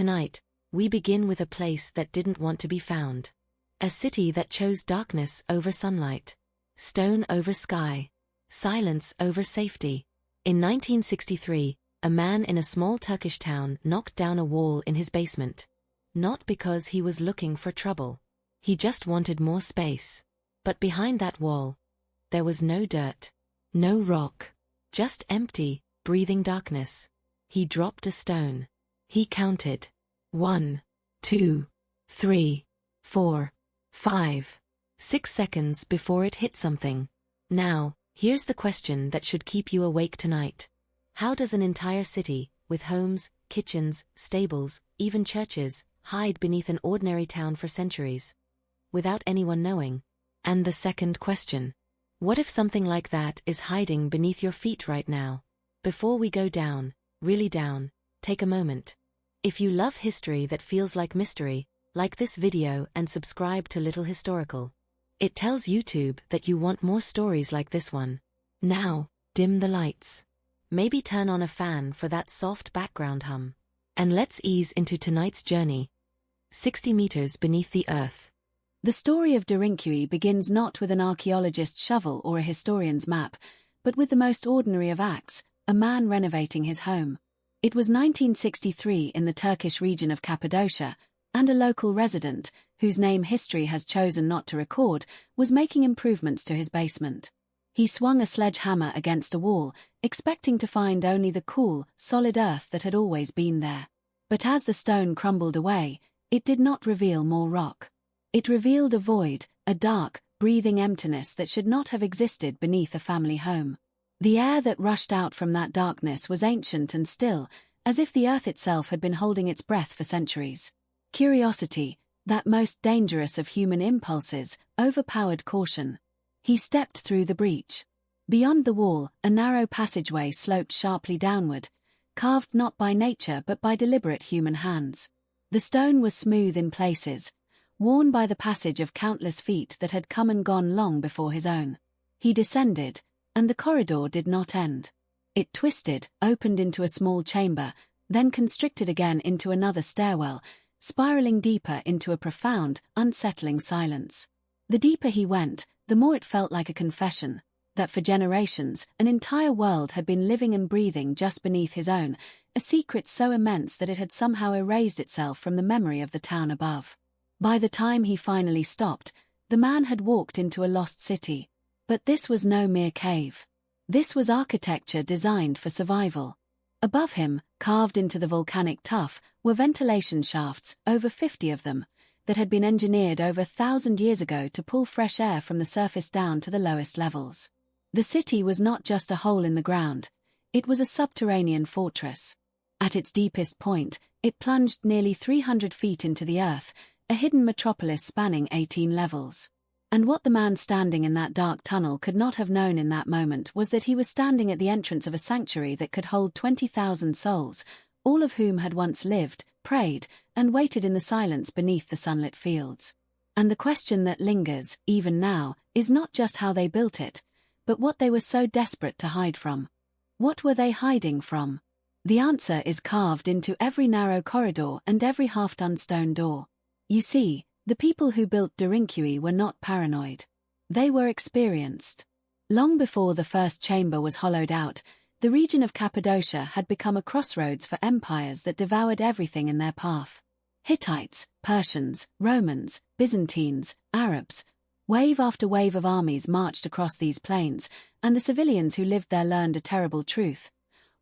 Tonight, we begin with a place that didn't want to be found. A city that chose darkness over sunlight, stone over sky, silence over safety. In 1963, a man in a small Turkish town knocked down a wall in his basement. Not because he was looking for trouble. He just wanted more space. But behind that wall, there was no dirt, no rock, just empty, breathing darkness. He dropped a stone. He counted. 1, 2, 3, 4, 5, 6 seconds before it hit something. Now, here's the question that should keep you awake tonight. How does an entire city, with homes, kitchens, stables, even churches, hide beneath an ordinary town for centuries, without anyone knowing? And the second question. What if something like that is hiding beneath your feet right now? Before we go down, really down, take a moment. If you love history that feels like mystery, like this video and subscribe to Little Historical. It tells YouTube that you want more stories like this one. Now, dim the lights. Maybe turn on a fan for that soft background hum. And let's ease into tonight's journey. 60 meters beneath the earth. The story of Derinkuyu begins not with an archaeologist's shovel or a historian's map, but with the most ordinary of acts, a man renovating his home. It was 1963 in the Turkish region of Cappadocia, and a local resident, whose name history has chosen not to record, was making improvements to his basement. He swung a sledgehammer against a wall, expecting to find only the cool, solid earth that had always been there. But as the stone crumbled away, it did not reveal more rock. It revealed a void, a dark, breathing emptiness that should not have existed beneath a family home. The air that rushed out from that darkness was ancient and still, as if the earth itself had been holding its breath for centuries. Curiosity, that most dangerous of human impulses, overpowered caution. He stepped through the breach. Beyond the wall, a narrow passageway sloped sharply downward, carved not by nature but by deliberate human hands. The stone was smooth in places, worn by the passage of countless feet that had come and gone long before his own. He descended, and the corridor did not end. It twisted, opened into a small chamber, then constricted again into another stairwell, spiraling deeper into a profound, unsettling silence. The deeper he went, the more it felt like a confession, that for generations, an entire world had been living and breathing just beneath his own, a secret so immense that it had somehow erased itself from the memory of the town above. By the time he finally stopped, the man had walked into a lost city. But this was no mere cave. This was architecture designed for survival. Above him, carved into the volcanic tuff, were ventilation shafts, over 50 of them, that had been engineered over 1,000 years ago to pull fresh air from the surface down to the lowest levels. The city was not just a hole in the ground. It was a subterranean fortress. At its deepest point, it plunged nearly 300 feet into the earth, a hidden metropolis spanning 18 levels. And what the man standing in that dark tunnel could not have known in that moment was that he was standing at the entrance of a sanctuary that could hold 20,000 souls, all of whom had once lived, prayed, and waited in the silence beneath the sunlit fields. And the question that lingers, even now, is not just how they built it, but what they were so desperate to hide from. What were they hiding from? The answer is carved into every narrow corridor and every half-done stone door. You see, the people who built Derinkuyu were not paranoid. They were experienced. Long before the first chamber was hollowed out, the region of Cappadocia had become a crossroads for empires that devoured everything in their path. Hittites, Persians, Romans, Byzantines, Arabs. Wave after wave of armies marched across these plains, and the civilians who lived there learned a terrible truth.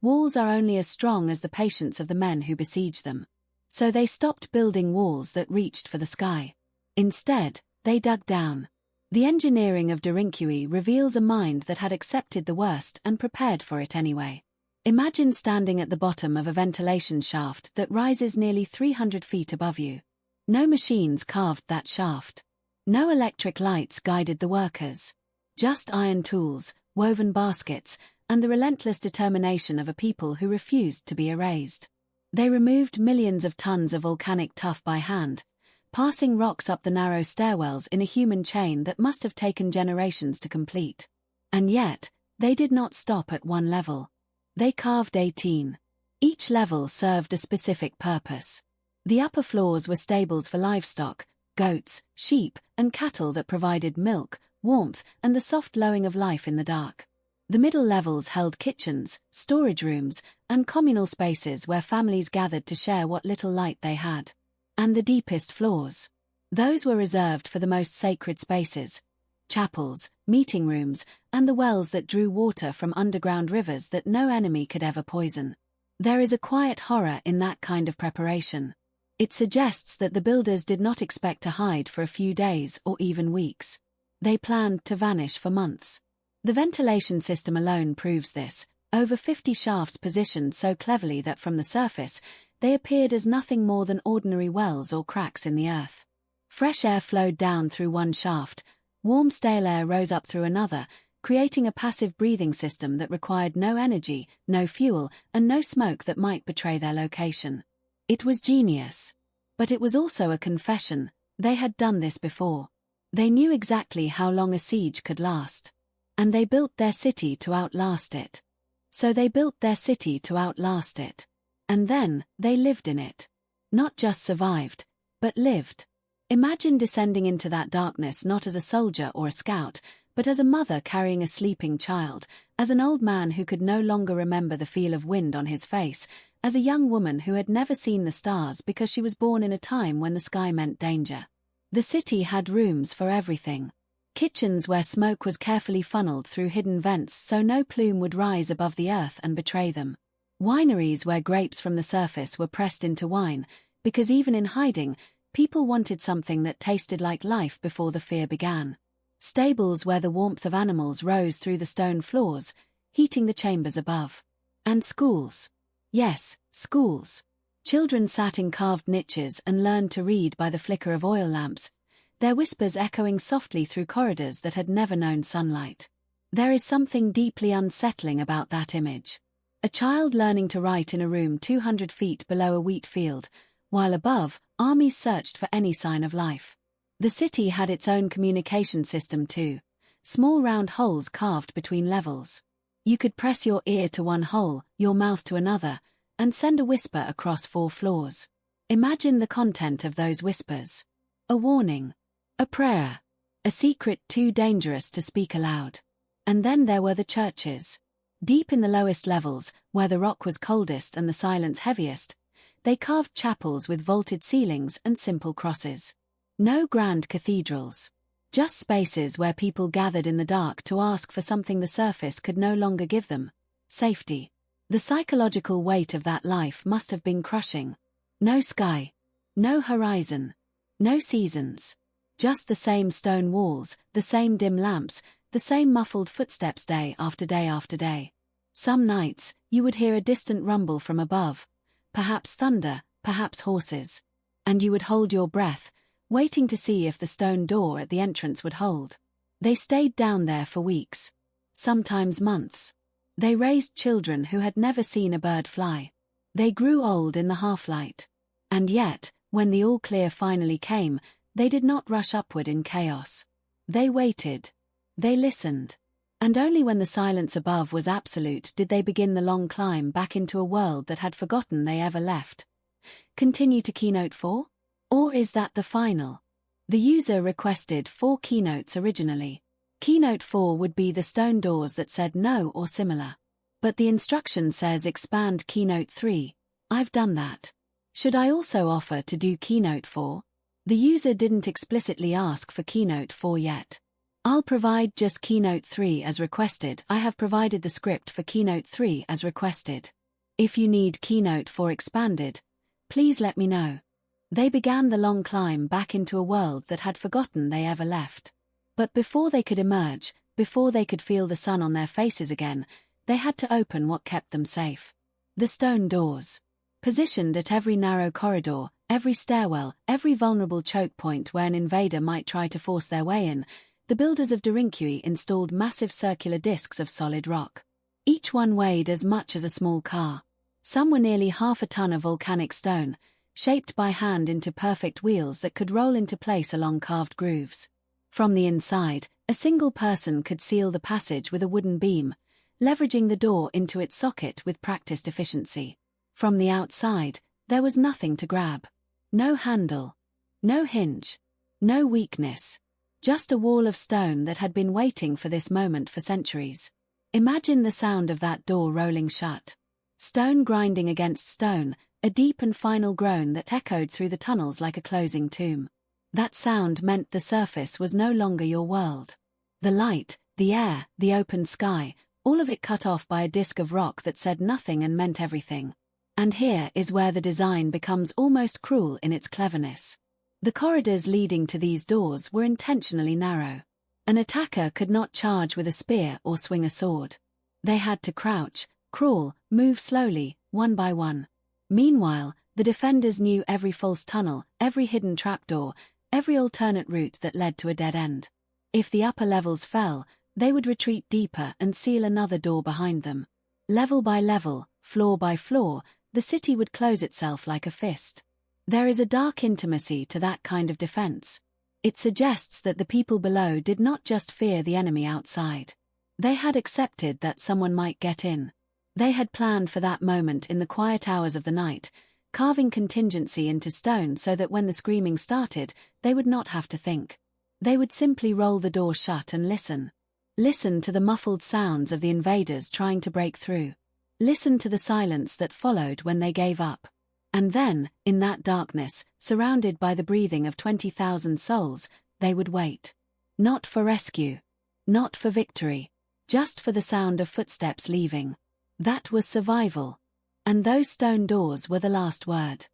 Walls are only as strong as the patience of the men who besiege them. So they stopped building walls that reached for the sky. Instead, they dug down. The engineering of Derinkuyu reveals a mind that had accepted the worst and prepared for it anyway. Imagine standing at the bottom of a ventilation shaft that rises nearly 300 feet above you. No machines carved that shaft. No electric lights guided the workers. Just iron tools, woven baskets, and the relentless determination of a people who refused to be erased. They removed millions of tons of volcanic tuff by hand, passing rocks up the narrow stairwells in a human chain that must have taken generations to complete. And yet, they did not stop at one level. They carved 18. Each level served a specific purpose. The upper floors were stables for livestock, goats, sheep, and cattle that provided milk, warmth, and the soft lowing of life in the dark. The middle levels held kitchens, storage rooms, and communal spaces where families gathered to share what little light they had. And the deepest floors. Those were reserved for the most sacred spaces: chapels, meeting rooms, and the wells that drew water from underground rivers that no enemy could ever poison. There is a quiet horror in that kind of preparation. It suggests that the builders did not expect to hide for a few days or even weeks. They planned to vanish for months. The ventilation system alone proves this: over 50 shafts positioned so cleverly that from the surface, they appeared as nothing more than ordinary wells or cracks in the earth. Fresh air flowed down through one shaft, warm stale air rose up through another, creating a passive breathing system that required no energy, no fuel, and no smoke that might betray their location. It was genius. But it was also a confession: they had done this before. They knew exactly how long a siege could last. And they built their city to outlast it. So they built their city to outlast it. And then, they lived in it. Not just survived, but lived. Imagine descending into that darkness not as a soldier or a scout, but as a mother carrying a sleeping child, as an old man who could no longer remember the feel of wind on his face, as a young woman who had never seen the stars because she was born in a time when the sky meant danger. The city had rooms for everything. Kitchens where smoke was carefully funneled through hidden vents so no plume would rise above the earth and betray them. Wineries where grapes from the surface were pressed into wine, because even in hiding, people wanted something that tasted like life before the fear began. Stables where the warmth of animals rose through the stone floors, heating the chambers above. And schools. Yes, schools. Children sat in carved niches and learned to read by the flicker of oil lamps, their whispers echoing softly through corridors that had never known sunlight. There is something deeply unsettling about that image. A child learning to write in a room 200 feet below a wheat field, while above, armies searched for any sign of life. The city had its own communication system too: small round holes carved between levels. You could press your ear to one hole, your mouth to another, and send a whisper across 4 floors. Imagine the content of those whispers. A warning. A prayer. A secret too dangerous to speak aloud. And then there were the churches. Deep in the lowest levels, where the rock was coldest and the silence heaviest, they carved chapels with vaulted ceilings and simple crosses. No grand cathedrals. Just spaces where people gathered in the dark to ask for something the surface could no longer give them: safety. The psychological weight of that life must have been crushing. No sky. No horizon. No seasons. Just the same stone walls, the same dim lamps, the same muffled footsteps day after day after day. Some nights, you would hear a distant rumble from above, perhaps thunder, perhaps horses. And you would hold your breath, waiting to see if the stone door at the entrance would hold. They stayed down there for weeks. Sometimes months. They raised children who had never seen a bird fly. They grew old in the half-light. And yet, when the all-clear finally came, they did not rush upward in chaos. They waited. They listened. And only when the silence above was absolute did they begin the long climb back into a world that had forgotten they ever left. Continue to Keynote 4? Or is that the final? The user requested 4 keynotes originally. Keynote 4 would be the stone doors that said no or similar. But the instruction says expand Keynote 3. I've done that. Should I also offer to do Keynote 4? The user didn't explicitly ask for Keynote 4 yet. I'll provide just Keynote 3 as requested. I have provided the script for Keynote 3 as requested. If you need Keynote 4 expanded, please let me know. They began the long climb back into a world that had forgotten they ever left. But before they could emerge, before they could feel the sun on their faces again, they had to open what kept them safe. The stone doors. Positioned at every narrow corridor, every stairwell, every vulnerable choke point where an invader might try to force their way in, the builders of Derinkuyu installed massive circular discs of solid rock. Each one weighed as much as a small car. Some were nearly half a ton of volcanic stone, shaped by hand into perfect wheels that could roll into place along carved grooves. From the inside, a single person could seal the passage with a wooden beam, leveraging the door into its socket with practiced efficiency. From the outside, there was nothing to grab. No handle. No hinge. No weakness. Just a wall of stone that had been waiting for this moment for centuries. Imagine the sound of that door rolling shut. Stone grinding against stone, a deep and final groan that echoed through the tunnels like a closing tomb. That sound meant the surface was no longer your world. The light, the air, the open sky, all of it cut off by a disk of rock that said nothing and meant everything. And here is where the design becomes almost cruel in its cleverness. The corridors leading to these doors were intentionally narrow. An attacker could not charge with a spear or swing a sword. They had to crouch, crawl, move slowly, one by one. Meanwhile, the defenders knew every false tunnel, every hidden trapdoor, every alternate route that led to a dead end. If the upper levels fell, they would retreat deeper and seal another door behind them. Level by level, floor by floor, the city would close itself like a fist. There is a dark intimacy to that kind of defense. It suggests that the people below did not just fear the enemy outside. They had accepted that someone might get in. They had planned for that moment in the quiet hours of the night, carving contingency into stone so that when the screaming started, they would not have to think. They would simply roll the door shut and listen. Listen to the muffled sounds of the invaders trying to break through. Listen to the silence that followed when they gave up. And then, in that darkness, surrounded by the breathing of 20,000 souls, they would wait. Not for rescue. Not for victory. Just for the sound of footsteps leaving. That was survival. And those stone doors were the last word.